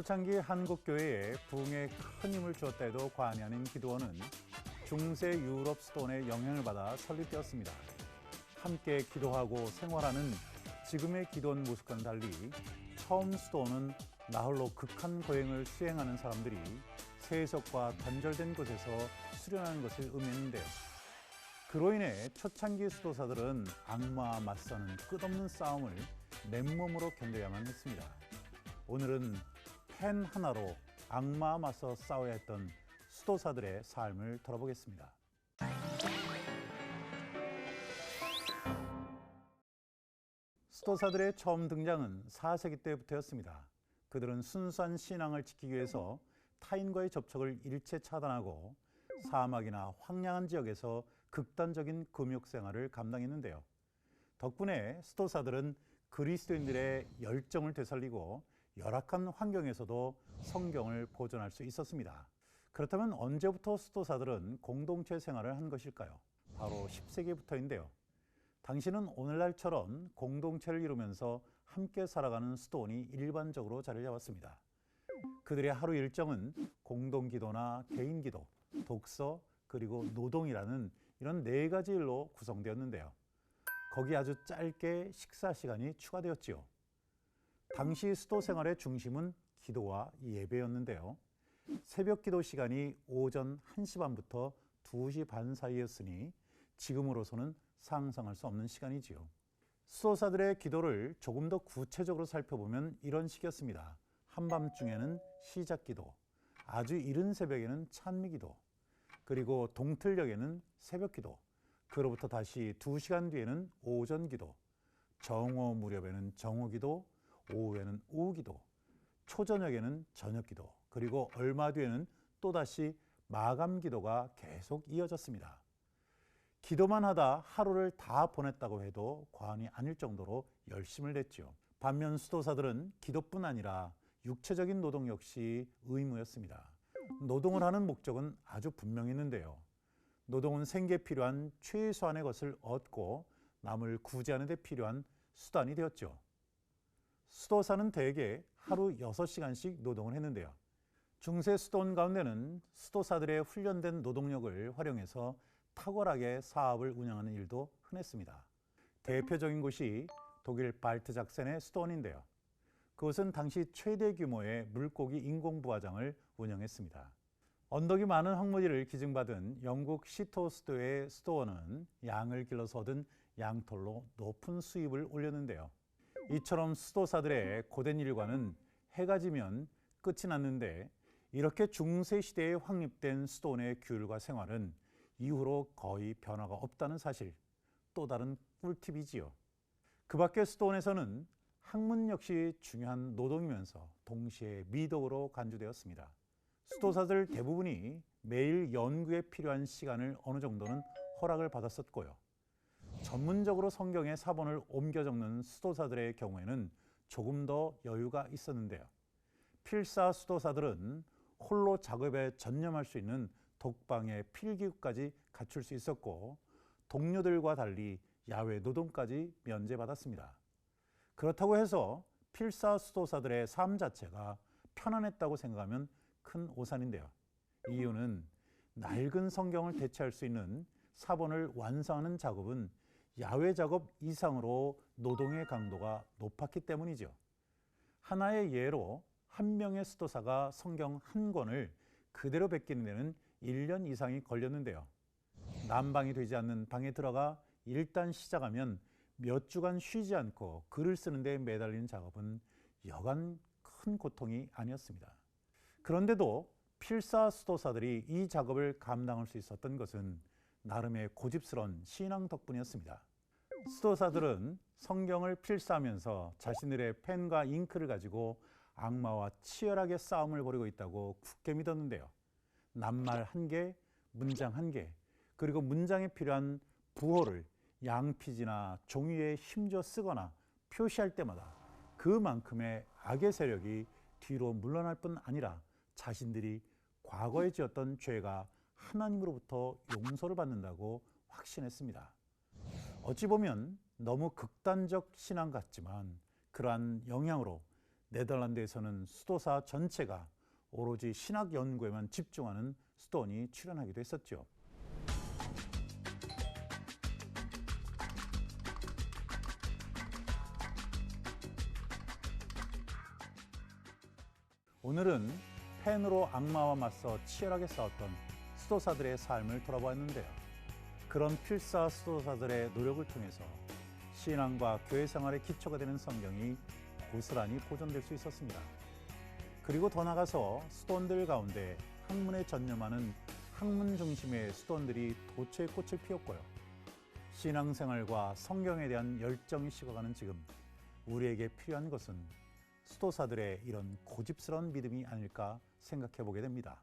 초창기 한국교회에 부흥에 큰 힘을 주었다 해도 과언이 아닌 기도원은 중세 유럽 수도원의 영향을 받아 설립되었습니다. 함께 기도하고 생활하는 지금의 기도원 모습과는 달리 처음 수도원은 나홀로 극한 고행을 수행하는 사람들이 세속과 단절된 곳에서 수련하는 것을 의미했는데요. 그로 인해 초창기 수도사들은 악마와 맞서는 끝없는 싸움을 맨몸으로 견뎌야만 했습니다. 오늘은 펜 하나로 악마와 맞서 싸워야 했던 수도사들의 삶을 돌아보겠습니다. 수도사들의 처음 등장은 4세기 때부터였습니다. 그들은 순수한 신앙을 지키기 위해서 타인과의 접촉을 일체 차단하고 사막이나 황량한 지역에서 극단적인 금욕 생활을 감당했는데요. 덕분에 수도사들은 그리스도인들의 열정을 되살리고 열악한 환경에서도 성경을 보존할 수 있었습니다. 그렇다면 언제부터 수도사들은 공동체 생활을 한 것일까요? 바로 10세기부터인데요. 당시는 오늘날처럼 공동체를 이루면서 함께 살아가는 수도원이 일반적으로 자리를 잡았습니다. 그들의 하루 일정은 공동기도나 개인기도, 독서, 그리고 노동이라는 이런 4가지 일로 구성되었는데요. 거기 아주 짧게 식사 시간이 추가되었지요. 당시 수도 생활의 중심은 기도와 예배였는데요. 새벽 기도 시간이 오전 1시 반부터 2시 반 사이였으니 지금으로서는 상상할 수 없는 시간이지요. 수도사들의 기도를 조금 더 구체적으로 살펴보면 이런 식이었습니다. 한밤중에는 시작 기도, 아주 이른 새벽에는 찬미 기도, 그리고 동틀녘에는 새벽 기도, 그로부터 다시 2시간 뒤에는 오전 기도, 정오 무렵에는 정오 기도, 오후에는 오후 기도, 초저녁에는 저녁 기도, 그리고 얼마 뒤에는 또다시 마감 기도가 계속 이어졌습니다. 기도만 하다 하루를 다 보냈다고 해도 과언이 아닐 정도로 열심을 냈죠. 반면 수도사들은 기도뿐 아니라 육체적인 노동 역시 의무였습니다. 노동을 하는 목적은 아주 분명했는데요. 노동은 생계에 필요한 최소한의 것을 얻고 남을 구제하는 데 필요한 수단이 되었죠. 수도사는 대개 하루 6시간씩 노동을 했는데요. 중세 수도원 가운데는 수도사들의 훈련된 노동력을 활용해서 탁월하게 사업을 운영하는 일도 흔했습니다. 대표적인 곳이 독일 발트작센의 수도원인데요. 그것은 당시 최대 규모의 물고기 인공부화장을 운영했습니다. 언덕이 많은 황무지를 기증받은 영국 시토 수도의 수도원은 양을 길러서 얻은 양털로 높은 수입을 올렸는데요. 이처럼 수도사들의 고된 일과는 해가 지면 끝이 났는데 이렇게 중세시대에 확립된 수도원의 규율과 생활은 이후로 거의 변화가 없다는 사실, 또 다른 꿀팁이지요. 그 밖에 수도원에서는 학문 역시 중요한 노동이면서 동시에 미덕으로 간주되었습니다. 수도사들 대부분이 매일 연구에 필요한 시간을 어느 정도는 허락을 받았었고요. 전문적으로 성경의 사본을 옮겨 적는 수도사들의 경우에는 조금 더 여유가 있었는데요. 필사 수도사들은 홀로 작업에 전념할 수 있는 독방의 필기구까지 갖출 수 있었고 동료들과 달리 야외 노동까지 면제받았습니다. 그렇다고 해서 필사 수도사들의 삶 자체가 편안했다고 생각하면 큰 오산인데요. 이유는 낡은 성경을 대체할 수 있는 사본을 완성하는 작업은 야외 작업 이상으로 노동의 강도가 높았기 때문이죠. 하나의 예로 한 명의 수도사가 성경 한 권을 그대로 베끼는 데는 1년 이상이 걸렸는데요. 난방이 되지 않는 방에 들어가 일단 시작하면 몇 주간 쉬지 않고 글을 쓰는 데 매달리는 작업은 여간 큰 고통이 아니었습니다. 그런데도 필사 수도사들이 이 작업을 감당할 수 있었던 것은 나름의 고집스러운 신앙 덕분이었습니다. 수도사들은 성경을 필사하면서 자신들의 펜과 잉크를 가지고 악마와 치열하게 싸움을 벌이고 있다고 굳게 믿었는데요. 낱말 1개, 문장 1개, 그리고 문장에 필요한 부호를 양피지나 종이에 힘줘 쓰거나 표시할 때마다 그만큼의 악의 세력이 뒤로 물러날 뿐 아니라 자신들이 과거에 지었던 죄가 하나님으로부터 용서를 받는다고 확신했습니다. 어찌 보면 너무 극단적 신앙 같지만 그러한 영향으로 네덜란드에서는 수도사 전체가 오로지 신학 연구에만 집중하는 수도원이 출현하기도 했었죠. 오늘은 펜으로 악마와 맞서 치열하게 싸웠던 수도사들의 삶을 돌아보았는데요. 그런 필사 수도사들의 노력을 통해서 신앙과 교회 생활의 기초가 되는 성경이 고스란히 보존될 수 있었습니다. 그리고 더 나아가서 수도원들 가운데 학문에 전념하는 학문 중심의 수도원들이 도처에 꽃을 피웠고요. 신앙생활과 성경에 대한 열정이 식어가는 지금 우리에게 필요한 것은 수도사들의 이런 고집스러운 믿음이 아닐까 생각해 보게 됩니다.